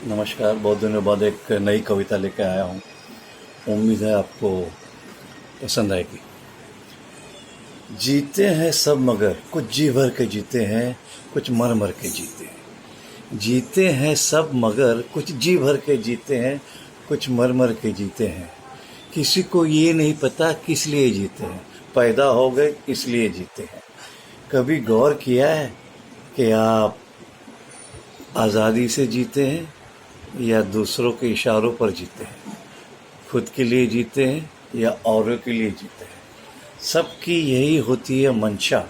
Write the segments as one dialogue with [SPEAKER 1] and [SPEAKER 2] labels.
[SPEAKER 1] नमस्कार। बहुत दिनों बाद एक नई कविता लेकर आया हूँ। उम्मीद है आपको पसंद आएगी। जीते हैं सब मगर कुछ जी भर के जीते हैं, कुछ मर मर के जीते हैं। जीते हैं सब मगर कुछ जी भर के जीते हैं, कुछ मर मर के जीते हैं। किसी को ये नहीं पता किस लिए जीते हैं, पैदा हो गए इसलिए जीते हैं। कभी गौर किया है कि आप आज़ादी से जीते हैं या दूसरों के इशारों पर जीते हैं? खुद के लिए जीते हैं या औरों के लिए जीते हैं? सबकी यही होती है मंशा,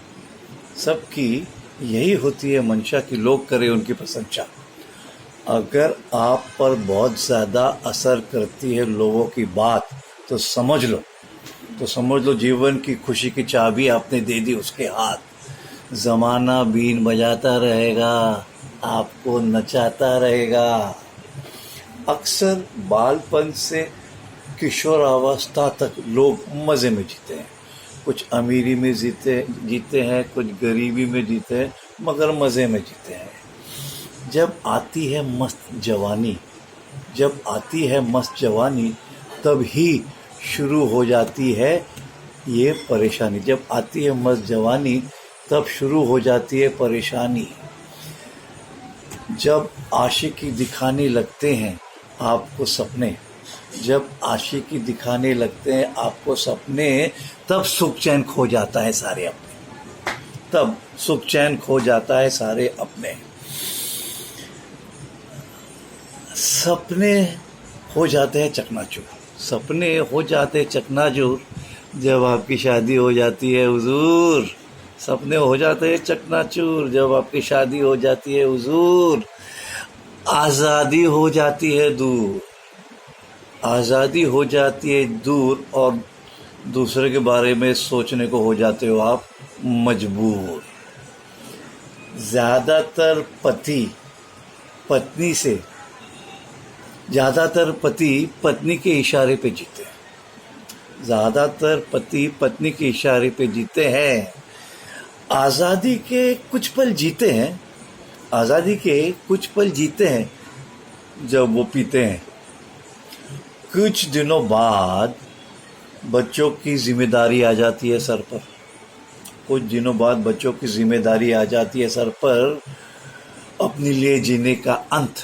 [SPEAKER 1] सबकी यही होती है मंशा कि लोग करें उनकी प्रशंसा। अगर आप पर बहुत ज़्यादा असर करती है लोगों की बात तो समझ लो जीवन की खुशी की चाबी आपने दे दी उसके हाथ। ज़माना बीन बजाता रहेगा, आपको नचाता रहेगा। अक्सर बालपन से किशोरावस्था तक लोग मज़े में जीते हैं। कुछ अमीरी में जीते हैं, कुछ गरीबी में जीते हैं, मगर मज़े में जीते हैं। जब आती है मस्त जवानी तब ही शुरू हो जाती है ये परेशानी। जब आती है मस्त जवानी तब शुरू हो जाती है परेशानी। जब आशिकी दिखाने लगते हैं आपको सपने, तब सुख चैन खो जाता है सारे अपने। सपने हो जाते हैं चकनाचूर जब आपकी शादी हो जाती है हुजूर। सपने हो जाते हैं चकनाचूर जब आपकी शादी हो जाती है हुजूर। आज़ादी हो जाती है दूर और दूसरे के बारे में सोचने को हो जाते हो आप मजबूर। ज़्यादातर पति पत्नी के इशारे पे जीते हैं। आज़ादी के कुछ पल जीते हैं जब वो पीते हैं। कुछ दिनों बाद बच्चों की जिम्मेदारी आ जाती है सर पर। अपने लिए जीने का अंत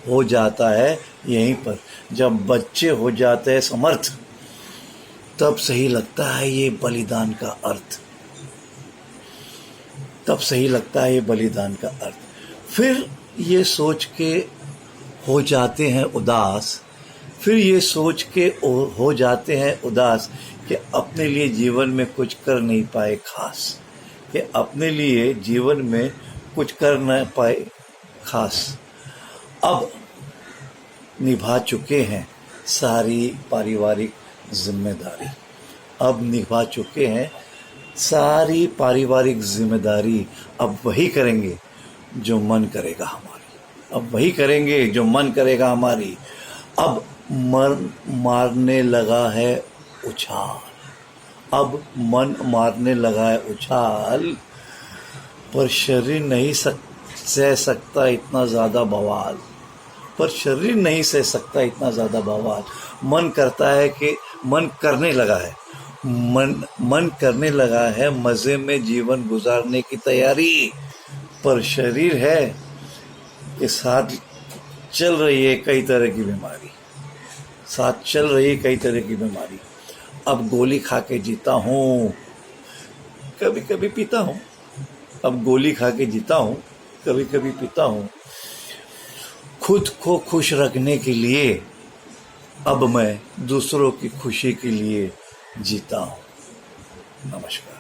[SPEAKER 1] हो जाता है यहीं पर। जब बच्चे हो जाते हैं समर्थ तब सही लगता है ये बलिदान का अर्थ। फिर ये सोच के हो जाते हैं उदास कि अपने लिए जीवन में कुछ कर नहीं पाए खास। अब निभा चुके हैं सारी पारिवारिक जिम्मेदारी। अब वही करेंगे जो मन करेगा हमारी। अब मन मारने लगा है उछाल, पर शरीर नहीं सह सकता इतना ज़्यादा बवाल। मन करने लगा है मज़े में जीवन गुजारने की तैयारी। पर शरीर है के साथ चल रही है कई तरह की बीमारी। अब गोली खा के जीता हूँ, कभी पीता हूँ। खुद को खुश रखने के लिए अब मैं दूसरों की खुशी के लिए जीता हूँ। नमस्कार।